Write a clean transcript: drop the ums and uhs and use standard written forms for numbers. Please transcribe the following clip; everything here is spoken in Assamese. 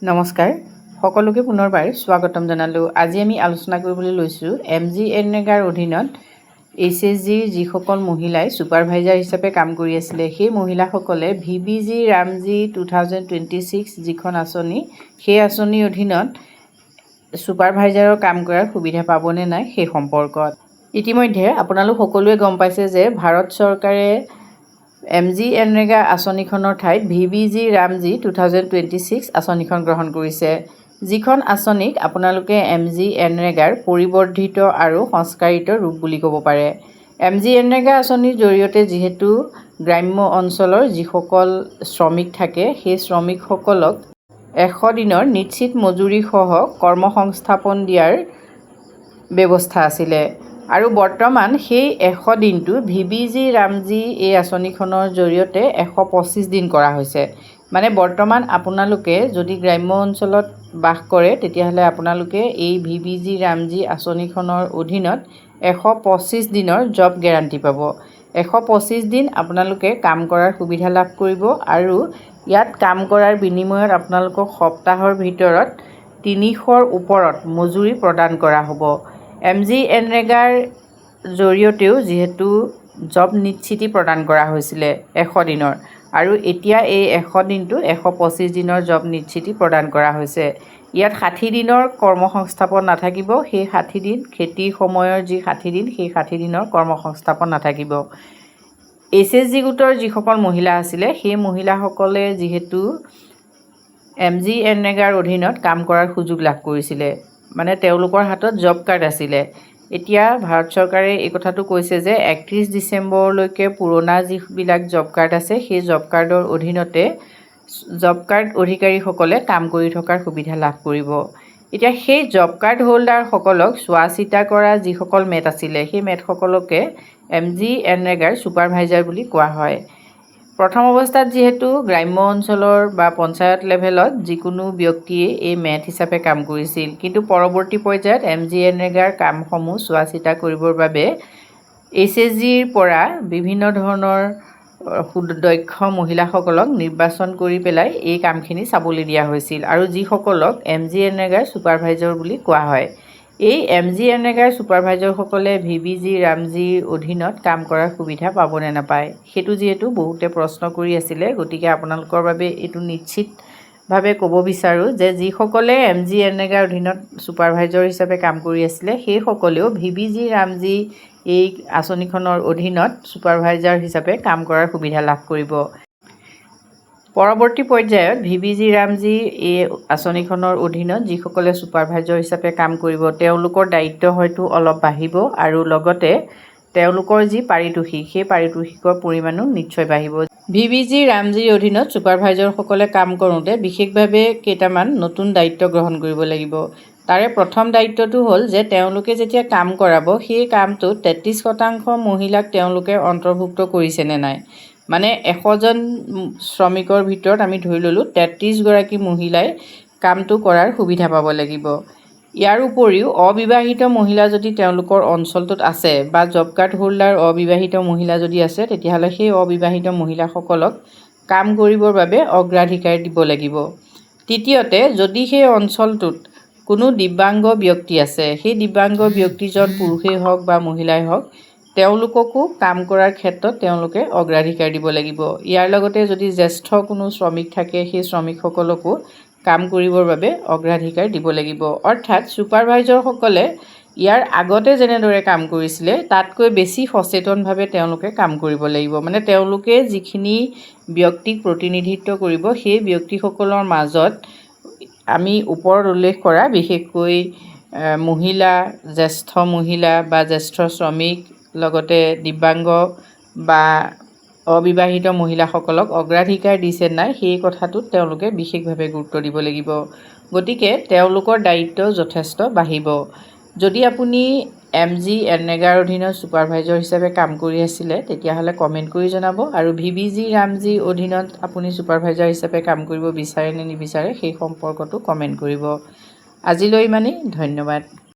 নমস্কাৰ সকলোকে পুনৰবাৰ স্বাগতম জনালোঁ। আজি আমি আলোচনা কৰিবলৈ লৈছোঁ MGNৰেগাৰ অধীনত HSGৰ যিসকল মহিলাই ছুপাৰভাইজাৰ হিচাপে কাম কৰি আছিলে সেই মহিলাসকলে VBG ৰামজী 2026 যিখন আঁচনি সেই আঁচনিৰ অধীনত ছুপাৰভাইজাৰৰ কাম কৰাৰ সুবিধা পাবনে নাই সেই সম্পৰ্কত। ইতিমধ্যে আপোনালোক সকলোৱে গম পাইছে যে ভাৰত চৰকাৰে MGNৰেগা আঁচনিখনৰ ঠাইত VBG ৰামজী 2026 আঁচনিখন গ্ৰহণ কৰিছে, যিখন আঁচনিক আপোনালোকে MGNৰেগাৰ পৰিৱৰ্ধিত আৰু সংস্কাৰিত ৰূপ বুলি ক'ব পাৰে। MGNৰেগা আঁচনিৰ জৰিয়তে যিহেতু গ্ৰাম্য অঞ্চলৰ যিসকল শ্ৰমিক থাকে সেই শ্ৰমিকসকলক 100 দিনৰ নিশ্চিত মজুৰিসহ কৰ্মসংস্থাপন দিয়াৰ ব্যৱস্থা আছিলে আৰু বৰ্তমান সেই 100 দিনটো VBG ৰামজী এই আঁচনিখনৰ জৰিয়তে 125 দিন কৰা হৈছে। মানে বৰ্তমান আপোনালোকে যদি গ্ৰাম্য অঞ্চলত বাস কৰে তেতিয়াহ'লে আপোনালোকে এই VBG ৰামজী আঁচনিখনৰ অধীনত 125 দিনৰ জব গেৰাণ্টি পাব। 125 দিন আপোনালোকে কাম কৰাৰ সুবিধা লাভ কৰিব আৰু ইয়াত কাম কৰাৰ বিনিময়ত আপোনালোকক সপ্তাহৰ ভিতৰত 300ৰ ওপৰত মজুৰি প্ৰদান কৰা হ'ব। MGNৰেগাৰ জৰিয়তেও যিহেতু জব নিশ্চিতি প্ৰদান কৰা হৈছিলে 100 দিনৰ আৰু এতিয়া এই 100 দিনটো 125 দিনৰ জব নিশ্চিতি প্ৰদান কৰা হৈছে। ইয়াত 60 দিনৰ কৰ্মসংস্থাপন নাথাকিব, সেই 60 দিন খেতিৰ সময়ৰ যি 60 দিন সেই 60 দিনৰ কৰ্মসংস্থাপন নাথাকিব। HSG গোটৰ যিসকল মহিলা আছিলে সেই মহিলাসকলে যিহেতু MGNৰেগাৰ অধীনত কাম কৰাৰ সুযোগ লাভ কৰিছিলে, মানে তেওঁলোকৰ হাতত জব কাৰ্ড আছিলে। এতিয়া ভাৰত চৰকাৰে এই কথাটো কৈছে যে 31 ডিচেম্বৰলৈকে পুৰণা যিবিলাক জব কাৰ্ড আছে সেই জব কাৰ্ডৰ অধীনতে জব কাৰ্ড অধিকাৰীসকলে কাম কৰি থকাৰ সুবিধা লাভ কৰিব। এতিয়া সেই জব কাৰ্ড হোল্ডাৰসকলক চোৱা চিতা কৰা যিসকল মেট আছিলে সেই মেটসকলকে MGNৰেগাৰ ছুপাৰভাইজাৰ বুলি কোৱা হয়। প্ৰথম অৱস্থাত যিহেতু গ্ৰাম্য অঞ্চলৰ বা পঞ্চায়ত লেভেলত যিকোনো ব্যক্তিয়ে এই মেট হিচাপে কাম কৰিছিল, কিন্তু পৰৱৰ্তী পৰ্যায়ত MGNৰেগাৰ কামসমূহ চোৱা চিতা কৰিবৰ বাবে HSGৰ পৰা বিভিন্ন ধৰণৰ সুদক্ষ মহিলাসকলক নিৰ্বাচন কৰি পেলাই এই কামখিনি চাবলৈ দিয়া হৈছিল আৰু যিসকলক MGNৰেগাৰ ছুপাৰভাইজাৰ বুলি কোৱা হয়। এই MGNৰেগাৰ ছুপাৰভাইজাৰসকলে VBG ৰামজীৰ অধীনত কাম কৰাৰ সুবিধা পাবনে নাপায় সেইটো যিহেতু বহুতে প্ৰশ্ন কৰি আছিলে, গতিকে আপোনালোকৰ বাবে এইটো নিশ্চিতভাৱে ক'ব বিচাৰোঁ যে যিসকলে MGNৰেগাৰ অধীনত ছুপাৰভাইজাৰ হিচাপে কাম কৰি আছিলে সেইসকলেও VBG ৰামজী এই আঁচনিখনৰ অধীনত ছুপাৰভাইজাৰ হিচাপে কাম কৰাৰ সুবিধা লাভ কৰিব। পৰৱৰ্তী পৰ্যায়ত VBG ৰামজী এই আঁচনিখনৰ অধীনত যিসকলে ছুপাৰভাইজাৰ হিচাপে কাম কৰিব তেওঁলোকৰ দায়িত্ব হয়তো অলপ বাঢ়িব আৰু লগতে তেওঁলোকৰ যি পাৰিতোষিক সেই পাৰিতোষিকৰ পৰিমাণো নিশ্চয় বাঢ়িব। VBG ৰামজীৰ অধীনত ছুপাৰভাইজাৰসকলে কাম কৰোঁতে বিশেষভাৱে কেইটামান নতুন দায়িত্ব গ্ৰহণ কৰিব লাগিব। তাৰে প্ৰথম দায়িত্বটো হ'ল যে তেওঁলোকে যেতিয়া কাম কৰাব সেই কামটোত 33% মহিলাক তেওঁলোকে অন্তৰ্ভুক্ত কৰিছেনে নাই। মানে 100জন শ্ৰমিকৰ ভিতৰত আমি ধৰি ল'লোঁ 33 গৰাকী মহিলাই কামটো কৰাৰ সুবিধা পাব লাগিব। ইয়াৰ উপৰিও অবিবাহিত মহিলা যদি তেওঁলোকৰ অঞ্চলটোত আছে বা জব কাৰ্ড হোল্ডাৰ অবিবাহিত মহিলা যদি আছে তেতিয়াহ'লে সেই অবিবাহিত মহিলাসকলক কাম কৰিবৰ বাবে অগ্ৰাধিকাৰ দিব লাগিব। তৃতীয়তে, যদি সেই অঞ্চলটোত কোনো দিব্যাংগ ব্যক্তি আছে সেই দিব্যাংগ ব্যক্তিজন পুৰুষেই হওক বা মহিলাই হওক তেওঁলোককো কাম কৰাৰ ক্ষেত্ৰত তেওঁলোকে অগ্ৰাধিকাৰ দিব লাগিব। ইয়াৰ লগতে যদি জ্যেষ্ঠ কোনো শ্ৰমিক থাকে সেই শ্ৰমিকসকলকো কাম কৰিবৰ বাবে অগ্ৰাধিকাৰ দিব লাগিব। অৰ্থাৎ ছুপাৰভাইজাৰসকলে ইয়াৰ আগতে যেনেদৰে কাম কৰিছিলে তাতকৈ বেছি সচেতনভাৱে তেওঁলোকে কাম কৰিব লাগিব। মানে তেওঁলোকে যিখিনি ব্যক্তিক প্ৰতিনিধিত্ব কৰিব সেই ব্যক্তিসকলৰ মাজত আমি ওপৰত উল্লেখ কৰা বিশেষকৈ মহিলা, জ্যেষ্ঠ মহিলা বা জ্যেষ্ঠ শ্ৰমিক, লগতে দিব্যাংগ বা অবিবাহিত মহিলাসকলক অগ্ৰাধিকাৰ দিছে নাই সেই কথাটোত তেওঁলোকে বিশেষভাৱে গুৰুত্ব দিব লাগিব। গতিকে তেওঁলোকৰ দায়িত্ব যথেষ্ট বাঢ়িব। যদি আপুনি MGNৰেগাৰ অধীনত ছুপাৰভাইজাৰ হিচাপে কাম কৰি আছিলে তেতিয়াহ'লে কমেণ্ট কৰি জনাব আৰু VBG ৰামজীৰ অধীনত আপুনি ছুপাৰভাইজাৰ হিচাপে কাম কৰিব বিচাৰে নে নিবিচাৰে সেই সম্পৰ্কতো কমেণ্ট কৰিব। আজিলৈ ইমানেই, ধন্যবাদ।